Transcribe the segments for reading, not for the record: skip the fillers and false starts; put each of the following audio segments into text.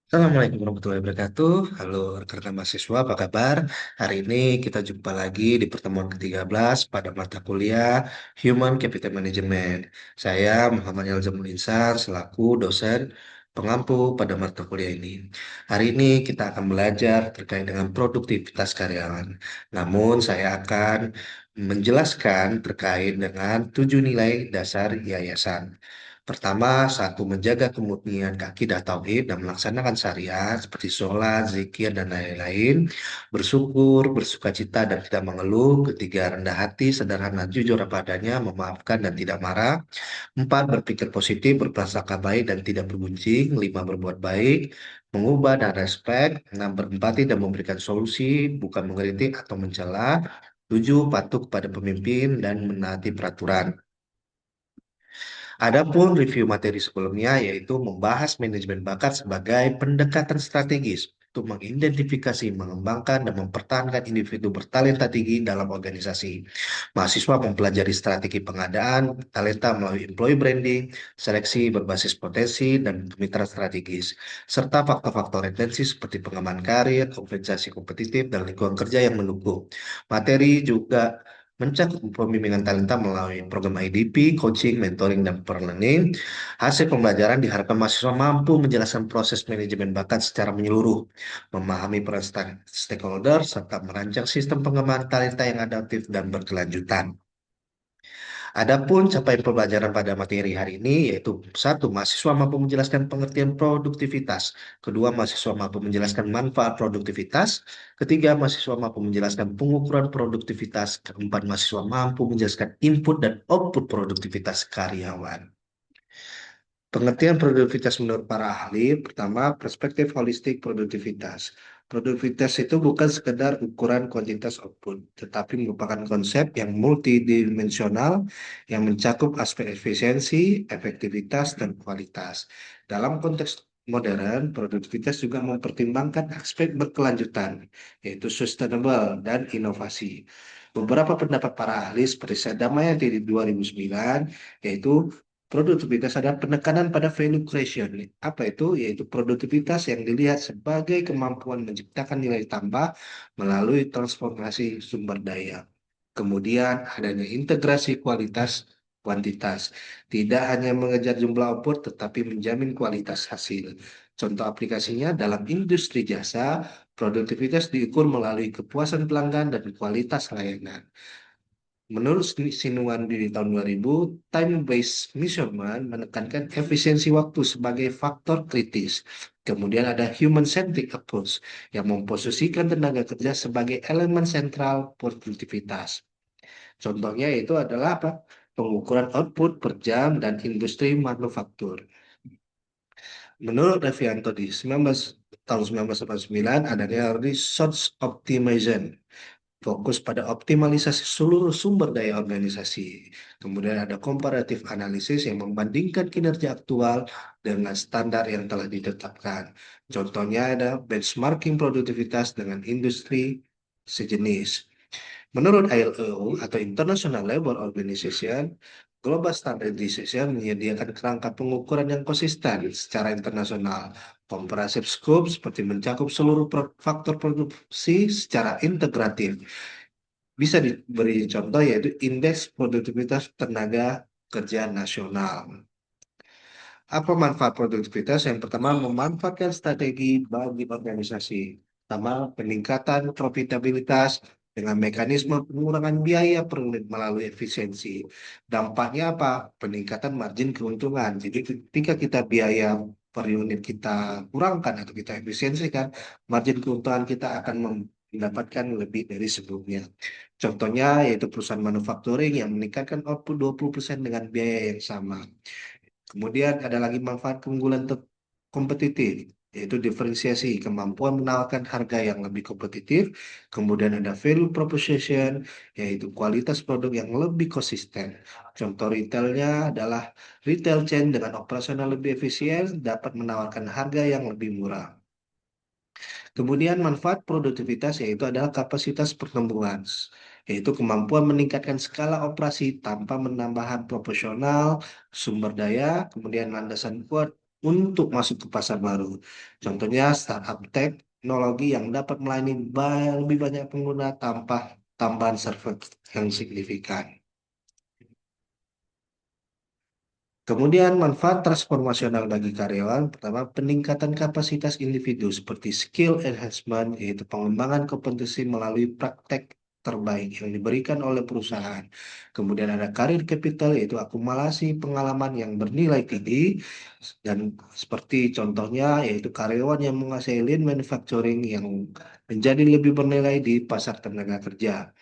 Assalamualaikum warahmatullahi wabarakatuh. Halo rekan-rekan mahasiswa, apa kabar? Hari ini kita jumpa lagi di pertemuan ke-13 pada mata kuliah Human Capital Management. Saya Muhammad Yalzamul Insar selaku dosen pengampu pada mata kuliah ini. Hari ini kita akan belajar terkait dengan produktivitas karyawan. Namun saya akan menjelaskan terkait dengan 7 nilai dasar yayasan. Pertama, satu, menjaga kemurnian akidah tauhid dan melaksanakan syariat seperti sholat, zikir, dan lain-lain. Bersyukur, bersukacita, dan tidak mengeluh. Ketiga, rendah hati, sederhana, jujur apa adanya, memaafkan dan tidak marah. Empat, berpikir positif, berprasangka baik dan tidak berguncing. Lima, berbuat baik, mengubah dan respek. Enam, berempati dan memberikan solusi, bukan mengkritik atau mencela. Tujuh, patuh kepada pemimpin dan menaati peraturan. Adapun review materi sebelumnya yaitu membahas manajemen bakat sebagai pendekatan strategis untuk mengidentifikasi, mengembangkan, dan mempertahankan individu bertalenta tinggi dalam organisasi. Mahasiswa mempelajari strategi pengadaan talenta melalui employee branding, seleksi berbasis potensi, dan kemitraan strategis, serta faktor-faktor retensi seperti pengembangan karir, kompensasi kompetitif, dan lingkungan kerja yang mendukung. Materi juga mencakup pembimbingan talenta melalui program IDP, coaching, mentoring, dan peer learning. Hasil pembelajaran diharapkan mahasiswa mampu menjelaskan proses manajemen bakat secara menyeluruh, memahami peran stakeholder, serta merancang sistem pengembangan talenta yang adaptif dan berkelanjutan. Adapun capaian pembelajaran pada materi hari ini yaitu satu, mahasiswa mampu menjelaskan pengertian produktivitas. Kedua, mahasiswa mampu menjelaskan manfaat produktivitas. Ketiga, mahasiswa mampu menjelaskan pengukuran produktivitas. Keempat, mahasiswa mampu menjelaskan input dan output produktivitas karyawan. Pengertian produktivitas menurut para ahli, pertama, perspektif holistik produktivitas. Produktivitas itu bukan sekedar ukuran kuantitas output, tetapi merupakan konsep yang multidimensional yang mencakup aspek efisiensi, efektivitas, dan kualitas. Dalam konteks modern, produktivitas juga mempertimbangkan aspek berkelanjutan, yaitu sustainable dan inovasi. Beberapa pendapat para ahli seperti Damayanti di 2009, yaitu produktivitas adalah penekanan pada value creation. Apa itu? Yaitu produktivitas yang dilihat sebagai kemampuan menciptakan nilai tambah melalui transformasi sumber daya. Kemudian adanya integrasi kualitas kuantitas. Tidak hanya mengejar jumlah output, tetapi menjamin kualitas hasil. Contoh aplikasinya dalam industri jasa, produktivitas diukur melalui kepuasan pelanggan dan kualitas layanan. Menurut Sinuan di tahun 2000, time-based measurement menekankan efisiensi waktu sebagai faktor kritis. Kemudian ada human-centric approach yang memposisikan tenaga kerja sebagai elemen sentral produktivitas. Contohnya itu adalah apa? Pengukuran output per jam dan industri manufaktur. Menurut Revianto di tahun 1989 adanya resource optimization, fokus pada optimalisasi seluruh sumber daya organisasi. Kemudian ada komparatif analisis yang membandingkan kinerja aktual dengan standar yang telah ditetapkan. Contohnya ada benchmarking produktivitas dengan industri sejenis. Menurut ILO atau International Labour Organization, Global Standardization menyediakan kerangka pengukuran yang konsisten secara internasional. Comprehensive scope seperti mencakup seluruh faktor produksi secara integratif. Bisa diberi contoh yaitu Indeks Produktivitas Tenaga Kerja Nasional. Apa manfaat produktivitas? Yang pertama, memanfaatkan strategi bagi organisasi. Pertama, peningkatan profitabilitas dengan mekanisme pengurangan biaya per unit melalui efisiensi. Dampaknya apa? Peningkatan margin keuntungan. Jadi ketika kita biaya per unit kita kurangkan atau kita efisiensikan, margin keuntungan kita akan mendapatkan lebih dari sebelumnya. Contohnya yaitu perusahaan manufacturing yang meningkatkan output 20% dengan biaya yang sama. Kemudian ada lagi manfaat keunggulan kompetitif, yaitu diferensiasi, kemampuan menawarkan harga yang lebih kompetitif. Kemudian ada value proposition, yaitu kualitas produk yang lebih konsisten. Contoh retailnya adalah retail chain dengan operasional lebih efisien dapat menawarkan harga yang lebih murah. Kemudian manfaat produktivitas yaitu adalah kapasitas pertumbuhan, yaitu kemampuan meningkatkan skala operasi tanpa menambahkan proporsional sumber daya, kemudian landasan kuat untuk masuk ke pasar baru. Contohnya startup teknologi yang dapat melayani lebih banyak pengguna tanpa tambahan server yang signifikan. Kemudian manfaat transformasional bagi karyawan, pertama peningkatan kapasitas individu seperti skill enhancement, yaitu pengembangan kompetensi melalui praktek terbaik yang diberikan oleh perusahaan. Kemudian ada career capital, yaitu akumulasi pengalaman yang bernilai tinggi, dan seperti contohnya yaitu karyawan yang menguasai lean manufacturing yang menjadi lebih bernilai di pasar tenaga kerja.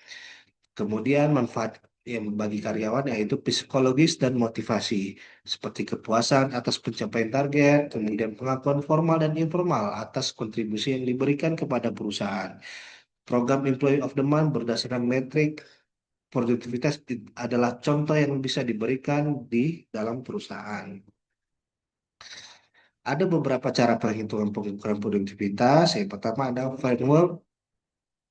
Kemudian manfaat yang bagi karyawan yaitu psikologis dan motivasi, seperti kepuasan atas pencapaian target, kemudian pengakuan formal dan informal atas kontribusi yang diberikan kepada perusahaan. Program Employee of the Month berdasarkan metrik produktivitas adalah contoh yang bisa diberikan di dalam perusahaan. Ada beberapa cara perhitungan pengukuran produktivitas. Yang pertama ada framework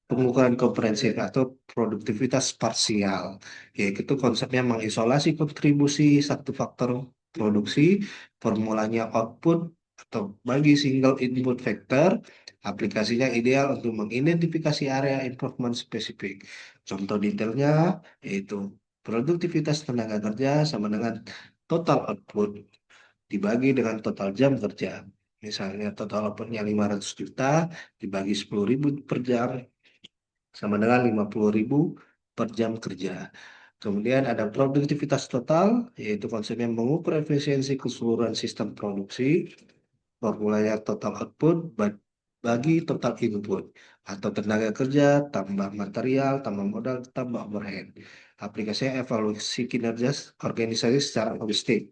pengukuran komprehensif atau produktivitas parsial, yaitu konsepnya mengisolasi kontribusi satu faktor produksi, formulanya output atau bagi single input factor, aplikasinya ideal untuk mengidentifikasi area improvement spesifik. Contoh detailnya yaitu produktivitas tenaga kerja sama dengan total output dibagi dengan total jam kerja. Misalnya total outputnya 500 juta dibagi 10.000 per jam sama dengan 50.000 per jam kerja. Kemudian ada produktivitas total, yaitu konsepnya mengukur efisiensi keseluruhan sistem produksi, formulanya total output bagi total input, atau tenaga kerja, tambah material, tambah modal, tambah overhead. Aplikasinya evaluasi kinerja organisasi secara holistik.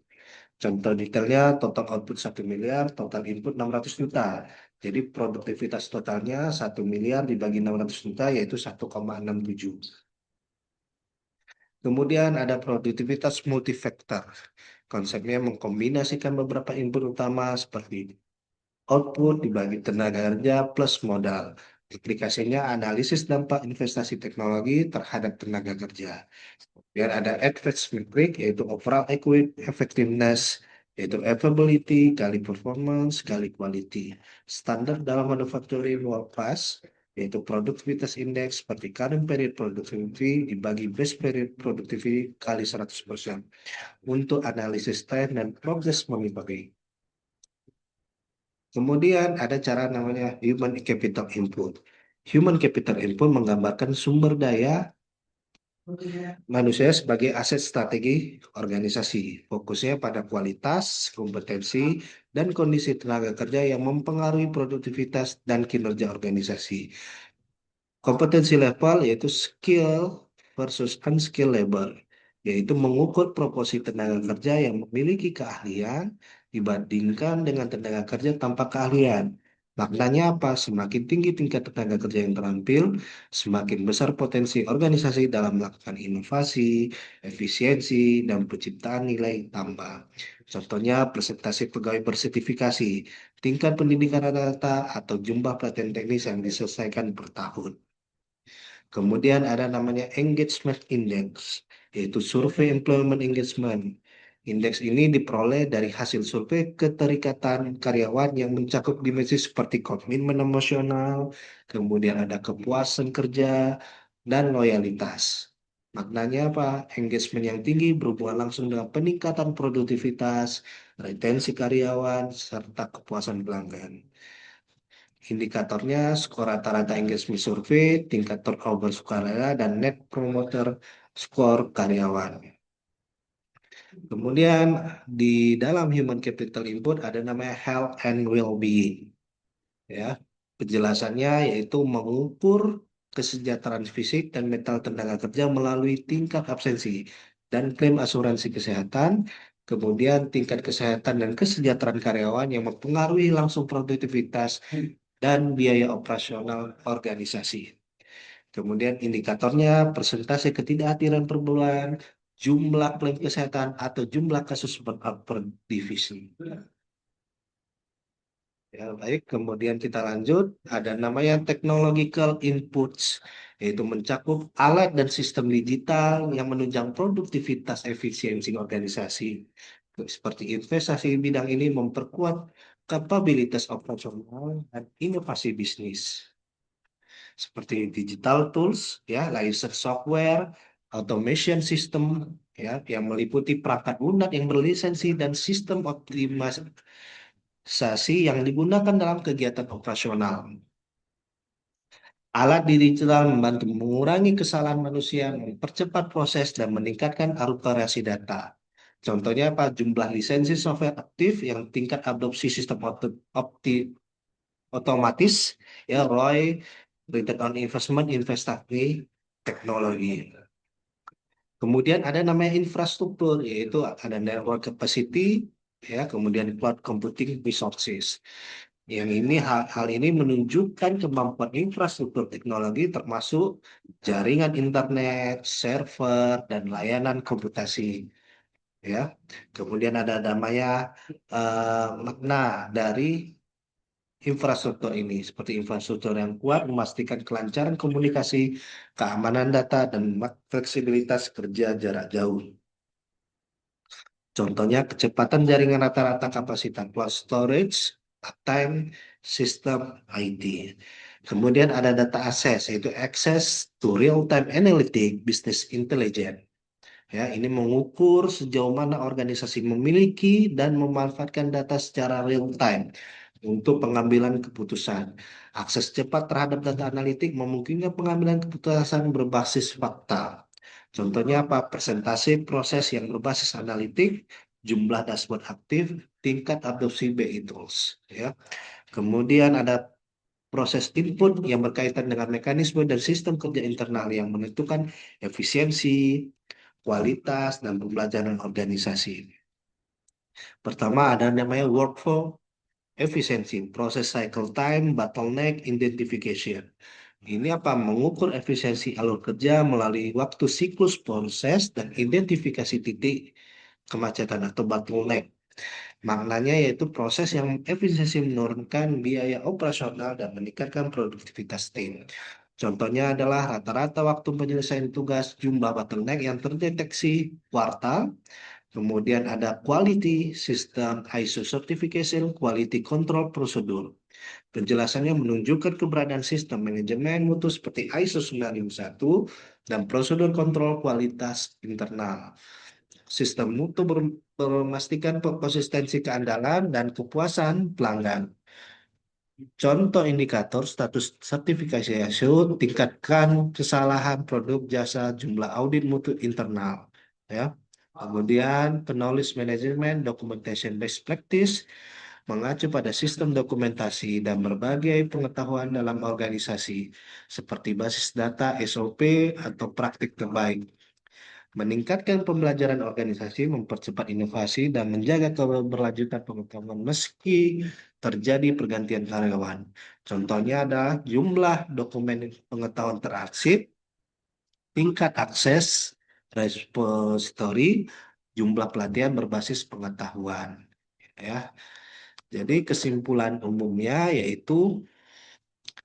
Contoh detailnya total output 1 miliar, total input 600 juta. Jadi produktivitas totalnya 1 miliar dibagi 600 juta yaitu 1,67. Kemudian ada produktivitas multifaktor. Konsepnya mengkombinasikan beberapa input utama seperti output dibagi tenaga kerja plus modal. Aplikasinya analisis dampak investasi teknologi terhadap tenaga kerja. Biar ada advanced metric yaitu overall effectiveness, yaitu availability kali performance kali quality. Standar dalam manufacturing world class yaitu produktivitas index seperti current period productivity dibagi best period productivity kali 100% untuk analisis tren dan progress monitoring. Kemudian ada cara namanya human capital input. Human capital input menggambarkan sumber daya manusia sebagai aset strategi organisasi. Fokusnya pada kualitas, kompetensi, dan kondisi tenaga kerja yang mempengaruhi produktivitas dan kinerja organisasi. Kompetensi level yaitu skill versus unskilled labor, yaitu mengukur proporsi tenaga kerja yang memiliki keahlian dibandingkan dengan tenaga kerja tanpa keahlian. Maknanya apa? Semakin tinggi tingkat tenaga kerja yang terampil, semakin besar potensi organisasi dalam melakukan inovasi, efisiensi, dan penciptaan nilai tambah. Contohnya presentasi pegawai bersertifikasi, tingkat pendidikan rata-rata, atau jumlah pelatihan teknis yang diselesaikan per tahun. Kemudian ada namanya engagement index, yaitu survei employment engagement. Indeks ini diperoleh dari hasil survei keterikatan karyawan yang mencakup dimensi seperti komitmen emosional, kemudian ada kepuasan kerja, dan loyalitas. Maknanya apa? Engagement yang tinggi berhubungan langsung dengan peningkatan produktivitas, retensi karyawan, serta kepuasan pelanggan. Indikatornya skor rata-rata engagement survei, tingkat turnover sukarela, dan net promoter score karyawan. Kemudian di dalam human capital input ada namanya health and well-being. Ya, penjelasannya yaitu mengukur kesejahteraan fisik dan mental tenaga kerja melalui tingkat absensi dan klaim asuransi kesehatan, kemudian tingkat kesehatan dan kesejahteraan karyawan yang mempengaruhi langsung produktivitas dan biaya operasional organisasi. Kemudian indikatornya persentase ketidakhadiran per bulan, jumlah klaim kesehatan atau jumlah kasus burnout per divisi. Ya, baik, kemudian kita lanjut. Ada namanya technological inputs, yaitu mencakup alat dan sistem digital yang menunjang produktivitas efisiensi organisasi. Seperti investasi di bidang ini memperkuat kapabilitas operasional dan inovasi bisnis. Seperti digital tools, ya, license software, automation system, ya, yang meliputi perangkat lunak yang berlisensi dan sistem optimasi yang digunakan dalam kegiatan operasional. Alat digital membantu mengurangi kesalahan manusia, mempercepat proses, dan meningkatkan akurasi data. Contohnya apa? Jumlah lisensi software aktif yang tingkat adopsi sistem otomatis, ya ROI, return on investment, investasi teknologi. Kemudian ada namanya infrastruktur, yaitu ada network capacity, ya, kemudian cloud computing resources. Yang ini hal ini menunjukkan kemampuan infrastruktur teknologi termasuk jaringan internet, server, dan layanan komputasi. Ya, kemudian ada namanya makna dari infrastruktur ini, seperti infrastruktur yang kuat memastikan kelancaran komunikasi, keamanan data, dan fleksibilitas kerja jarak jauh. Contohnya kecepatan jaringan rata-rata kapasitas cloud storage, uptime, sistem IT. Kemudian ada data access, yaitu access to real-time analytic business intelligence. Ya, ini mengukur sejauh mana organisasi memiliki dan memanfaatkan data secara real time untuk pengambilan keputusan. Akses cepat terhadap data analitik memungkinkan pengambilan keputusan berbasis fakta. Contohnya apa? Presentasi proses yang berbasis analitik, jumlah dashboard aktif, tingkat adopsi BI tools. Ya. Kemudian ada proses input yang berkaitan dengan mekanisme dan sistem kerja internal yang menentukan efisiensi, kualitas, dan pembelajaran organisasi. Pertama ada namanya workflow efisiensi, proses cycle time, bottleneck, identification. Ini apa? Mengukur efisiensi alur kerja melalui waktu siklus proses dan identifikasi titik kemacetan atau bottleneck. Maknanya yaitu proses yang efisiensi menurunkan biaya operasional dan meningkatkan produktivitas tim. Contohnya adalah rata-rata waktu penyelesaian tugas, jumlah bottleneck yang terdeteksi kuartal. Kemudian ada quality system ISO certification, quality control prosedur. Penjelasannya menunjukkan keberadaan sistem manajemen mutu seperti ISO 951 dan prosedur kontrol kualitas internal. Sistem mutu memastikan konsistensi keandalan dan kepuasan pelanggan. Contoh indikator status sertifikasi ISO, tingkatkan kesalahan produk jasa, jumlah audit mutu internal. Ya. Kemudian knowledge management, documentation best practice, mengacu pada sistem dokumentasi dan berbagai pengetahuan dalam organisasi, seperti basis data, SOP, atau praktik terbaik. Meningkatkan pembelajaran organisasi, mempercepat inovasi, dan menjaga keberlanjutan pengetahuan meski terjadi pergantian karyawan. Contohnya adalah jumlah dokumen pengetahuan terarsip, tingkat akses repository, jumlah pelatihan berbasis pengetahuan. Ya, jadi kesimpulan umumnya yaitu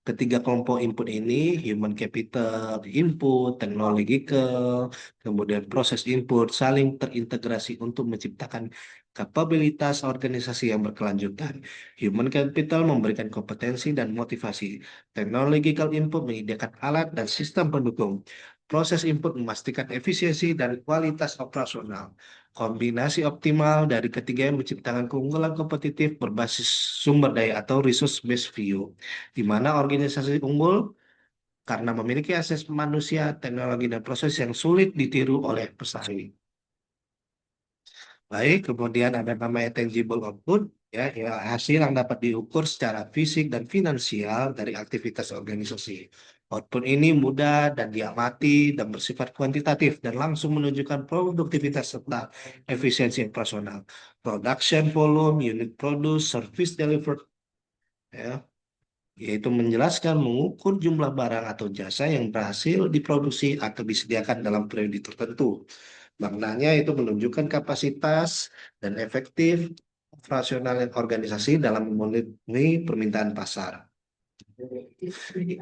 ketiga kelompok input ini, human capital input, technological, kemudian proses input, saling terintegrasi untuk menciptakan kapabilitas organisasi yang berkelanjutan. Human capital memberikan kompetensi dan motivasi. Technological input menyediakan alat dan sistem pendukung. Proses input memastikan efisiensi dan kualitas operasional. Kombinasi optimal dari ketiganya menciptakan keunggulan kompetitif berbasis sumber daya atau resource based view, di mana organisasi unggul karena memiliki akses manusia, teknologi, dan proses yang sulit ditiru oleh pesaing. Baik, kemudian ada namanya tangible output, ya, hasil yang dapat diukur secara fisik dan finansial dari aktivitas organisasi. Output ini mudah dan diamati dan bersifat kuantitatif dan langsung menunjukkan produktivitas serta efisiensi operasional. Production volume, unit produce, service delivered, ya, yaitu menjelaskan mengukur jumlah barang atau jasa yang berhasil diproduksi atau disediakan dalam periode tertentu. Maknanya itu menunjukkan kapasitas dan efektif operasional organisasi dalam memenuhi permintaan pasar.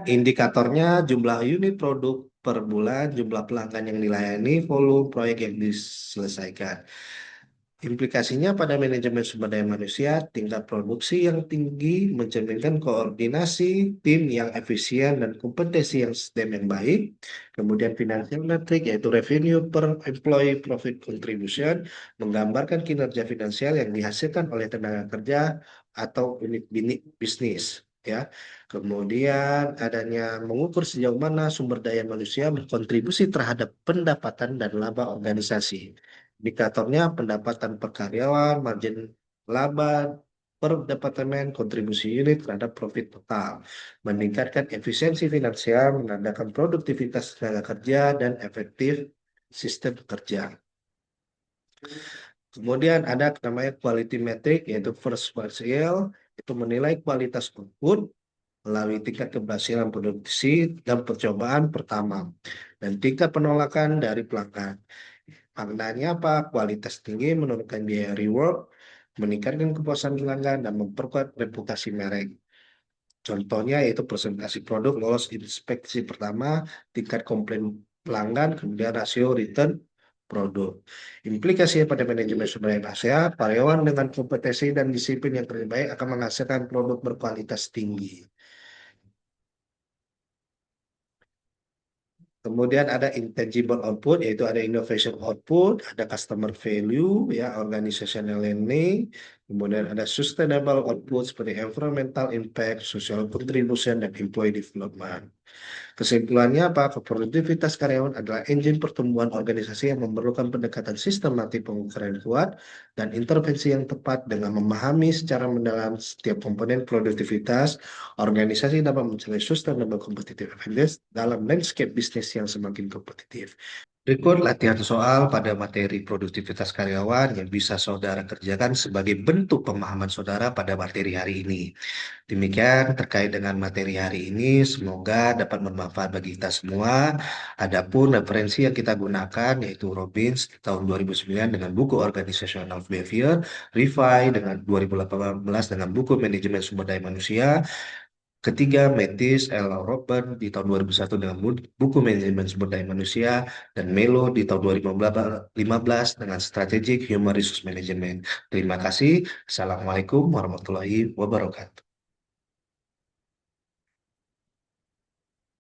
Indikatornya jumlah unit produk per bulan, jumlah pelanggan yang dilayani, volume proyek yang diselesaikan. Implikasinya pada manajemen sumber daya manusia, tingkat produksi yang tinggi mencerminkan koordinasi tim yang efisien dan kompetensi yang SDM yang baik. Kemudian financial metric yaitu revenue per employee profit contribution menggambarkan kinerja finansial yang dihasilkan oleh tenaga kerja atau unit bisnis. Ya, kemudian adanya mengukur sejauh mana sumber daya manusia berkontribusi terhadap pendapatan dan laba organisasi. Indikatornya pendapatan per karyawan, margin laba per departemen, kontribusi unit terhadap profit total. Meningkatkan efisiensi finansial, menandakan produktivitas tenaga kerja, dan efektif sistem kerja. Kemudian ada namanya quality metric, yaitu first quartile, itu menilai kualitas output melalui tingkat keberhasilan produksi dan percobaan pertama, dan tingkat penolakan dari pelanggan. Maknanya apa? Kualitas tinggi menurunkan biaya reward, meningkatkan kepuasan pelanggan, dan memperkuat reputasi merek. Contohnya yaitu presentasi produk lolos inspeksi pertama, tingkat komplain pelanggan, kemudian rasio return produk. Implikasinya pada manajemen sumber daya manusia, karyawan dengan kompetensi dan disiplin yang terbaik akan menghasilkan produk berkualitas tinggi. Kemudian ada intangible output, yaitu ada innovation output, ada customer value, ya, organizational learning, kemudian ada sustainable output seperti environmental impact, social contribution, dan employee development. Kesimpulannya apa? Produktivitas karyawan adalah engine pertumbuhan organisasi yang memerlukan pendekatan sistematik pengukuran yang kuat dan intervensi yang tepat. Dengan memahami secara mendalam setiap komponen produktivitas, organisasi dapat mencapai sustainable competitive advantage dalam landscape bisnis yang semakin kompetitif. Berikut latihan soal pada materi produktivitas karyawan yang bisa saudara kerjakan sebagai bentuk pemahaman saudara pada materi hari ini. Demikian terkait dengan materi hari ini, semoga dapat bermanfaat bagi kita semua. Adapun referensi yang kita gunakan yaitu Robbins di tahun 2009 dengan buku Organizational Behavior, Rifai dengan 2018 dengan buku Manajemen Sumber Daya Manusia, ketiga, Metis L. Robert di tahun 2001 dengan buku Manajemen Sumber Daya Manusia, dan Melo di tahun 2015 dengan Strategic Human Resource Management. Terima kasih. Assalamualaikum warahmatullahi wabarakatuh.